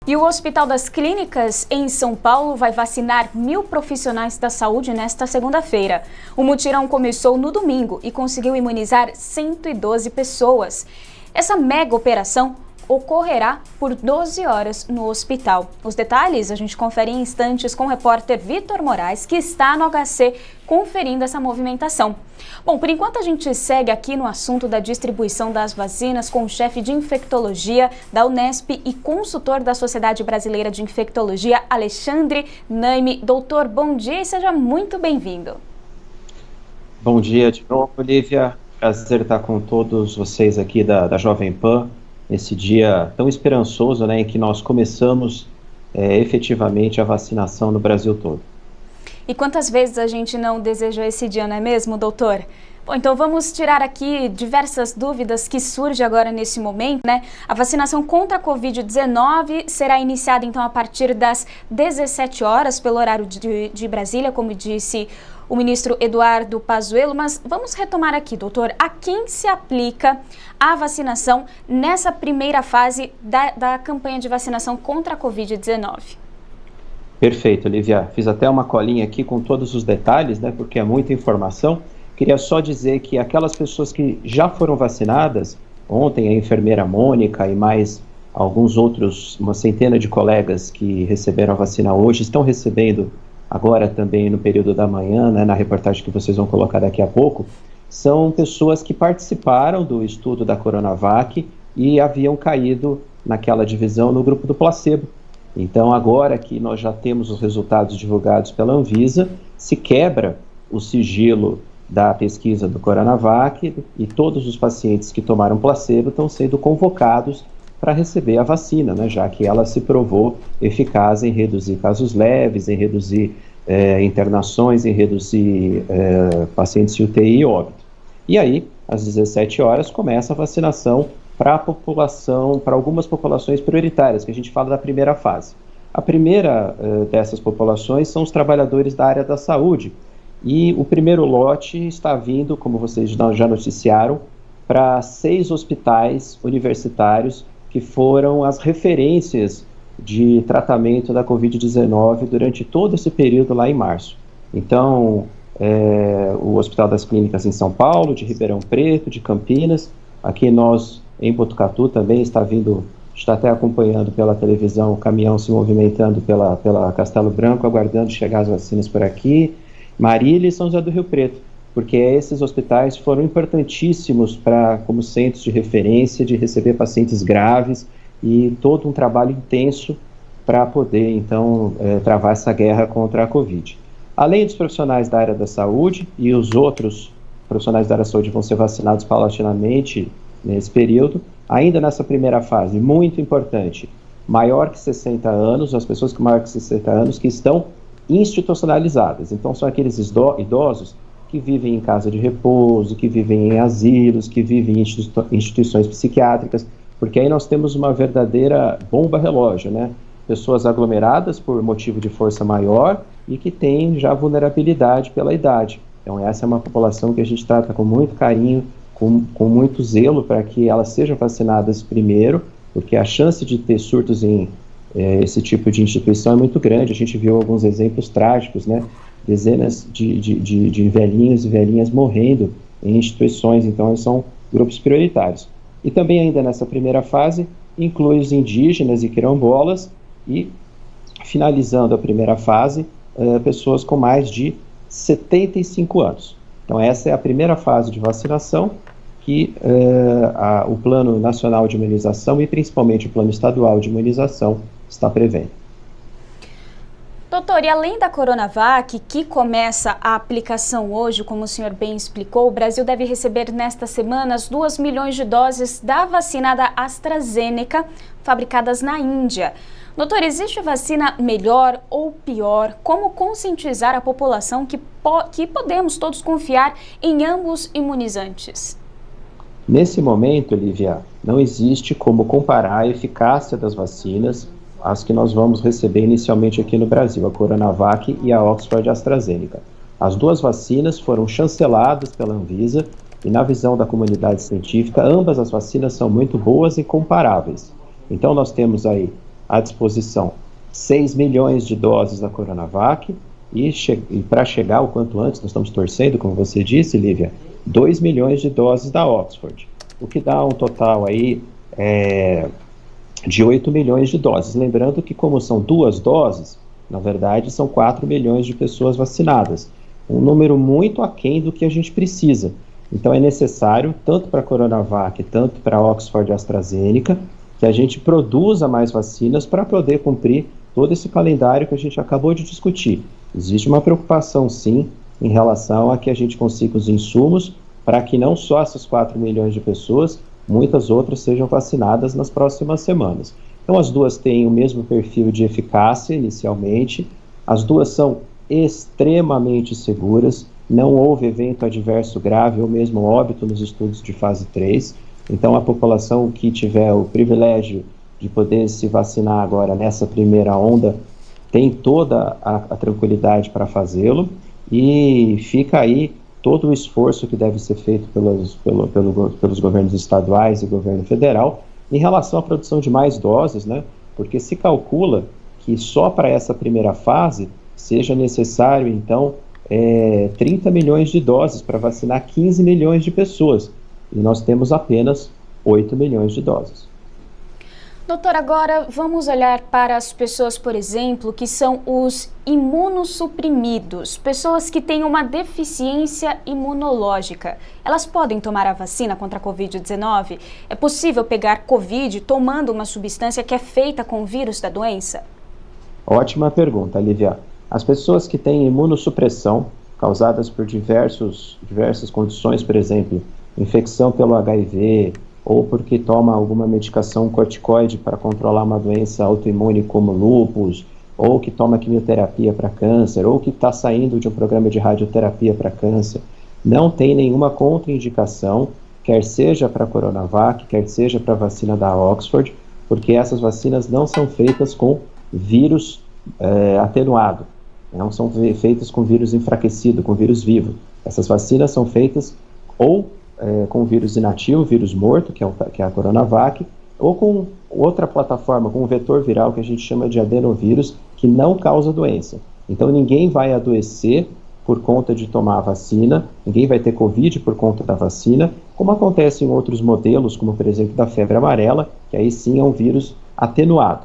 E o Hospital das Clínicas, em São Paulo, vai vacinar 1.000 profissionais da saúde nesta segunda-feira. O mutirão começou no domingo e conseguiu imunizar 112 pessoas. Essa mega operação ocorrerá por 12 horas no hospital. Os detalhes a gente confere em instantes com o repórter Vitor Moraes, que está no HC conferindo essa movimentação. Bom, por enquanto a gente segue aqui no assunto da distribuição das vacinas com o chefe de infectologia da Unesp e consultor da Sociedade Brasileira de Infectologia, Alexandre Naime. Doutor, bom dia e seja muito bem-vindo. Bom dia de novo, Olivia. Prazer estar com todos vocês aqui da Jovem Pan. Esse dia tão esperançoso, né, em que nós começamos efetivamente a vacinação no Brasil todo. E quantas vezes a gente não desejou esse dia, não é mesmo, doutor? Bom, então vamos tirar aqui diversas dúvidas que surgem agora nesse momento, né? A vacinação contra a Covid-19 será iniciada então a partir das 17 horas pelo horário de Brasília, como disse o ministro Eduardo Pazuello, mas vamos retomar aqui, doutor, a quem se aplica a vacinação nessa primeira fase da campanha de vacinação contra a Covid-19? Perfeito, Olivia. Fiz até uma colinha aqui com todos os detalhes, né, porque é muita informação. Queria só dizer que aquelas pessoas que já foram vacinadas, ontem a enfermeira Mônica e mais alguns outros, uma centena de colegas que receberam a vacina hoje, estão recebendo agora também no período da manhã, né, na reportagem que vocês vão colocar daqui a pouco, são pessoas que participaram do estudo da Coronavac e haviam caído naquela divisão no grupo do placebo. Então, agora que nós já temos os resultados divulgados pela Anvisa, se quebra o sigilo da pesquisa do Coronavac e todos os pacientes que tomaram placebo estão sendo convocados para receber a vacina, né, já que ela se provou eficaz em reduzir casos leves, em reduzir internações, em reduzir pacientes de UTI e óbito. E aí, às 17 horas, começa a vacinação para a população, para algumas populações prioritárias, que a gente fala da primeira fase. A primeira dessas populações são os trabalhadores da área da saúde, e o primeiro lote está vindo, como vocês já noticiaram, para 6 hospitais universitários que foram as referências de tratamento da Covid-19 durante todo esse período lá em março. Então, o Hospital das Clínicas em São Paulo, de Ribeirão Preto, de Campinas, aqui nós em Botucatu também está até acompanhando pela televisão o caminhão se movimentando pela Castelo Branco, aguardando chegar as vacinas por aqui, Marília e São José do Rio Preto, porque esses hospitais foram importantíssimos como centros de referência, de receber pacientes graves e todo um trabalho intenso para poder, então, travar essa guerra contra a Covid. Além dos profissionais da área da saúde, e os outros profissionais da área da saúde vão ser vacinados paulatinamente nesse período, ainda nessa primeira fase, muito importante, maior que 60 anos, as pessoas com maior que 60 anos que estão institucionalizadas. Então, são aqueles idosos que vivem em casa de repouso, que vivem em asilos, que vivem em instituições psiquiátricas, porque aí nós temos uma verdadeira bomba relógio, né? Pessoas aglomeradas por motivo de força maior e que têm já vulnerabilidade pela idade. Então essa é uma população que a gente trata com muito carinho, com muito zelo para que elas sejam vacinadas primeiro, porque a chance de ter surtos em esse tipo de instituição é muito grande. A gente viu alguns exemplos trágicos, né? Dezenas de velhinhos e velhinhas morrendo em instituições, então eles são grupos prioritários. E também ainda nessa primeira fase, inclui os indígenas e quilombolas e, finalizando a primeira fase, pessoas com mais de 75 anos. Então essa é a primeira fase de vacinação que o Plano Nacional de Imunização e principalmente o Plano Estadual de Imunização está prevendo. Doutor, e além da Coronavac, que começa a aplicação hoje, como o senhor bem explicou, o Brasil deve receber nesta semana as 2 milhões de doses da vacina da AstraZeneca, fabricadas na Índia. Doutor, existe vacina melhor ou pior? Como conscientizar a população que podemos todos confiar em ambos imunizantes? Nesse momento, Olivia, não existe como comparar a eficácia das vacinas as que nós vamos receber inicialmente aqui no Brasil, a Coronavac e a Oxford AstraZeneca. As duas vacinas foram chanceladas pela Anvisa e, na visão da comunidade científica, ambas as vacinas são muito boas e comparáveis. Então, nós temos aí à disposição 6 milhões de doses da Coronavac e para chegar o quanto antes, nós estamos torcendo, como você disse, Lívia, 2 milhões de doses da Oxford, o que dá um total aí de 8 milhões de doses. Lembrando que, como são 2 doses, na verdade são 4 milhões de pessoas vacinadas, um número muito aquém do que a gente precisa. Então é necessário, tanto para a Coronavac, tanto para a Oxford e AstraZeneca, que a gente produza mais vacinas para poder cumprir todo esse calendário que a gente acabou de discutir. Existe uma preocupação, sim, em relação a que a gente consiga os insumos para que não só essas 4 milhões de pessoas, muitas outras sejam vacinadas nas próximas semanas. Então as duas têm o mesmo perfil de eficácia inicialmente, as duas são extremamente seguras, não houve evento adverso grave ou mesmo óbito nos estudos de fase 3, então a população que tiver o privilégio de poder se vacinar agora nessa primeira onda tem toda a tranquilidade para fazê-lo, e fica aí todo o esforço que deve ser feito pelos governos estaduais e governo federal em relação à produção de mais doses, né? Porque se calcula que só para essa primeira fase seja necessário, então, 30 milhões de doses para vacinar 15 milhões de pessoas, e nós temos apenas 8 milhões de doses. Doutor, agora vamos olhar para as pessoas, por exemplo, que são os imunossuprimidos, pessoas que têm uma deficiência imunológica. Elas podem tomar a vacina contra a Covid-19? É possível pegar Covid tomando uma substância que é feita com o vírus da doença? Ótima pergunta, Lívia. As pessoas que têm imunossupressão, causadas por diversas condições, por exemplo, infecção pelo HIV, ou porque toma alguma medicação corticoide para controlar uma doença autoimune como lúpus, ou que toma quimioterapia para câncer, ou que está saindo de um programa de radioterapia para câncer, não tem nenhuma contraindicação, quer seja para a Coronavac, quer seja para a vacina da Oxford, porque essas vacinas não são feitas com vírus atenuado, não são feitas com vírus enfraquecido, com vírus vivo. Essas vacinas são feitas ou com vírus inativo, vírus morto, que é a Coronavac, ou com outra plataforma, com um vetor viral que a gente chama de adenovírus, que não causa doença. Então ninguém vai adoecer por conta de tomar a vacina, ninguém vai ter Covid por conta da vacina, como acontece em outros modelos, como por exemplo da febre amarela, que aí sim é um vírus atenuado.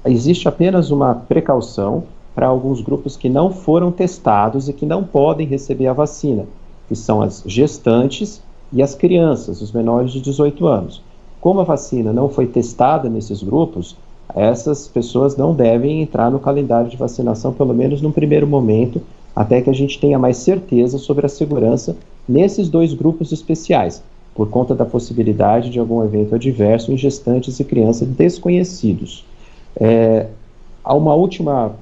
Existe apenas uma precaução para alguns grupos que não foram testados e que não podem receber a vacina, que são as gestantes e as crianças, os menores de 18 anos. Como a vacina não foi testada nesses grupos, essas pessoas não devem entrar no calendário de vacinação, pelo menos num primeiro momento, até que a gente tenha mais certeza sobre a segurança nesses 2 grupos especiais, por conta da possibilidade de algum evento adverso em gestantes e crianças desconhecidos. Há uma última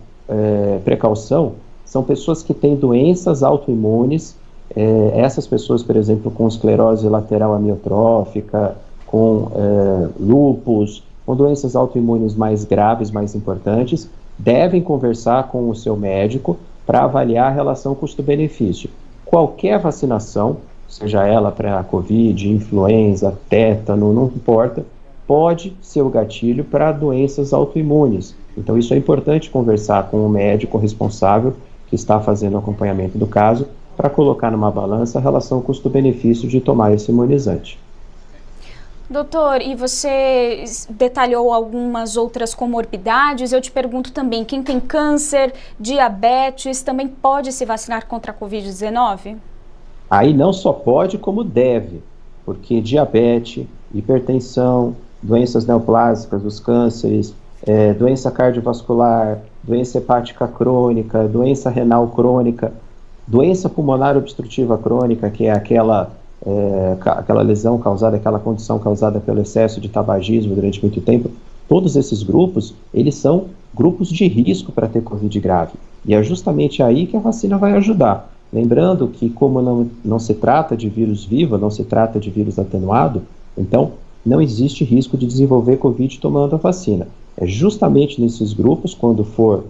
precaução, são pessoas que têm doenças autoimunes. Essas pessoas, por exemplo, com esclerose lateral amiotrófica, com lúpus, com doenças autoimunes mais graves, mais importantes, devem conversar com o seu médico para avaliar a relação custo-benefício. Qualquer vacinação, seja ela para Covid, influenza, tétano, não importa, pode ser o gatilho para doenças autoimunes. Então isso é importante conversar com o médico responsável que está fazendo o acompanhamento do caso, para colocar numa balança a relação custo-benefício de tomar esse imunizante. Doutor, e você detalhou algumas outras comorbidades, eu te pergunto também, quem tem câncer, diabetes, também pode se vacinar contra a Covid-19? Aí não só pode, como deve, porque diabetes, hipertensão, doenças neoplásicas, os cânceres, doença cardiovascular, doença hepática crônica, doença renal crônica, doença pulmonar obstrutiva crônica, que é aquela lesão causada, aquela condição causada pelo excesso de tabagismo durante muito tempo, todos esses grupos, eles são grupos de risco para ter Covid grave. E é justamente aí que a vacina vai ajudar. Lembrando que, como não se trata de vírus vivo, não se trata de vírus atenuado, então não existe risco de desenvolver Covid tomando a vacina. É justamente nesses grupos, quando for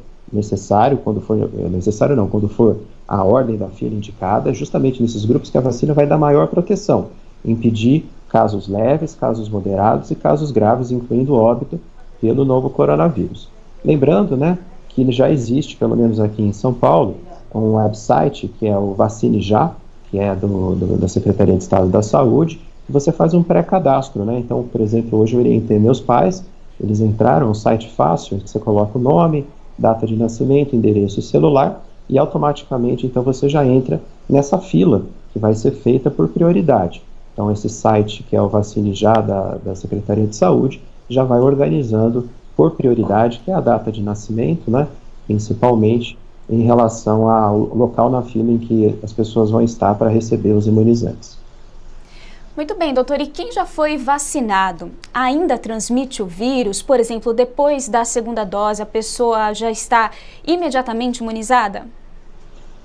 a ordem da fila indicada, justamente nesses grupos que a vacina vai dar maior proteção, impedir casos leves, casos moderados e casos graves, incluindo óbito, pelo novo coronavírus. Lembrando, né, que já existe, pelo menos aqui em São Paulo, um website que é o Vacine Já, que é da Secretaria de Estado da Saúde, que você faz um pré-cadastro, né? Então, por exemplo, hoje eu orientei meus pais, eles entraram no site fácil, você coloca o nome, data de nascimento, endereço e celular, e automaticamente, então, você já entra nessa fila que vai ser feita por prioridade. Então, esse site, que é o Vacine Já, da Secretaria de Saúde, já vai organizando por prioridade, que é a data de nascimento, né? Principalmente em relação ao local na fila em que as pessoas vão estar para receber os imunizantes. Muito bem, doutor. E quem já foi vacinado ainda transmite o vírus? Por exemplo, depois da segunda dose, a pessoa já está imediatamente imunizada?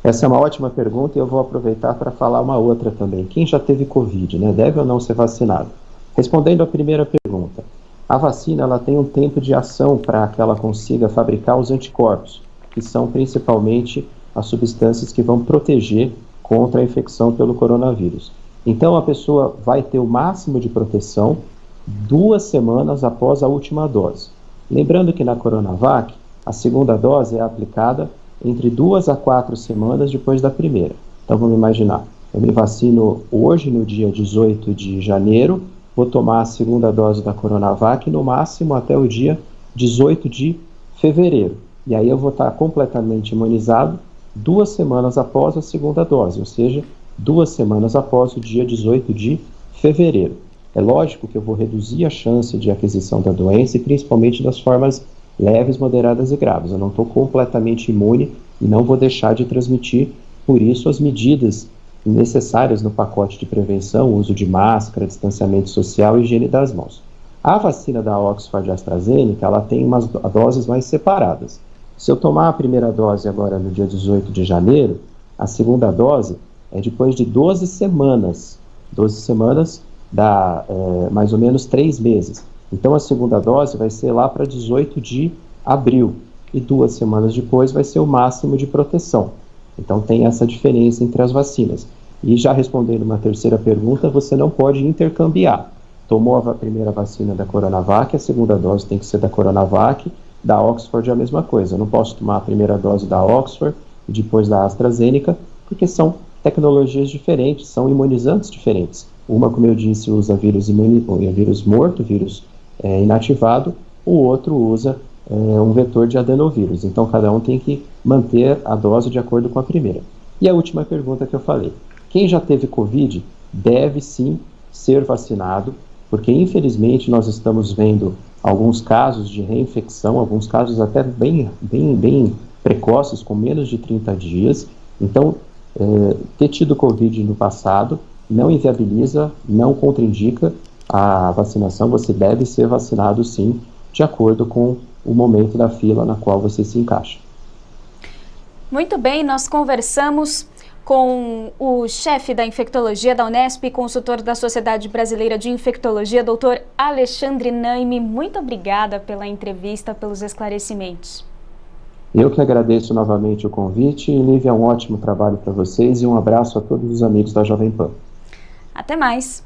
Essa é uma ótima pergunta e eu vou aproveitar para falar uma outra também. Quem já teve Covid, né, deve ou não ser vacinado? Respondendo à primeira pergunta, a vacina ela tem um tempo de ação para que ela consiga fabricar os anticorpos, que são principalmente as substâncias que vão proteger contra a infecção pelo coronavírus. Então, a pessoa vai ter o máximo de proteção 2 semanas após a última dose. Lembrando que na Coronavac, a segunda dose é aplicada entre 2 a 4 semanas depois da primeira. Então, vamos imaginar, eu me vacino hoje, no dia 18 de janeiro, vou tomar a segunda dose da Coronavac no máximo até o dia 18 de fevereiro. E aí eu vou estar completamente imunizado 2 semanas após a segunda dose, ou seja, 2 semanas após o dia 18 de fevereiro. É lógico que eu vou reduzir a chance de aquisição da doença e principalmente das formas leves, moderadas e graves. Eu não estou completamente imune e não vou deixar de transmitir, por isso as medidas necessárias no pacote de prevenção, uso de máscara, distanciamento social e higiene das mãos. A vacina da Oxford e AstraZeneca, ela tem umas doses mais separadas. Se eu tomar a primeira dose agora no dia 18 de janeiro, a segunda dose é depois de 12 semanas. 12 semanas dá mais ou menos 3 meses. Então a segunda dose vai ser lá para 18 de abril. E 2 semanas depois vai ser o máximo de proteção. Então tem essa diferença entre as vacinas. E já respondendo uma terceira pergunta, você não pode intercambiar. Tomou a primeira vacina da Coronavac, a segunda dose tem que ser da Coronavac, da Oxford é a mesma coisa. Eu não posso tomar a primeira dose da Oxford e depois da AstraZeneca, porque são tecnologias diferentes, são imunizantes diferentes. Uma, como eu disse, usa vírus morto, vírus inativado, o outro usa um vetor de adenovírus. Então, cada um tem que manter a dose de acordo com a primeira. E a última pergunta que eu falei. Quem já teve Covid deve sim ser vacinado, porque infelizmente nós estamos vendo alguns casos de reinfecção, alguns casos até bem precoces, com menos de 30 dias. Então, ter tido Covid no passado não inviabiliza, não contraindica a vacinação. Você deve ser vacinado sim, de acordo com o momento da fila na qual você se encaixa. Muito bem, nós conversamos com o chefe da infectologia da Unesp e consultor da Sociedade Brasileira de Infectologia, doutor Alexandre Naime. Muito obrigada pela entrevista, pelos esclarecimentos. Eu que agradeço novamente o convite e, Lívia, um ótimo trabalho para vocês e um abraço a todos os amigos da Jovem Pan. Até mais!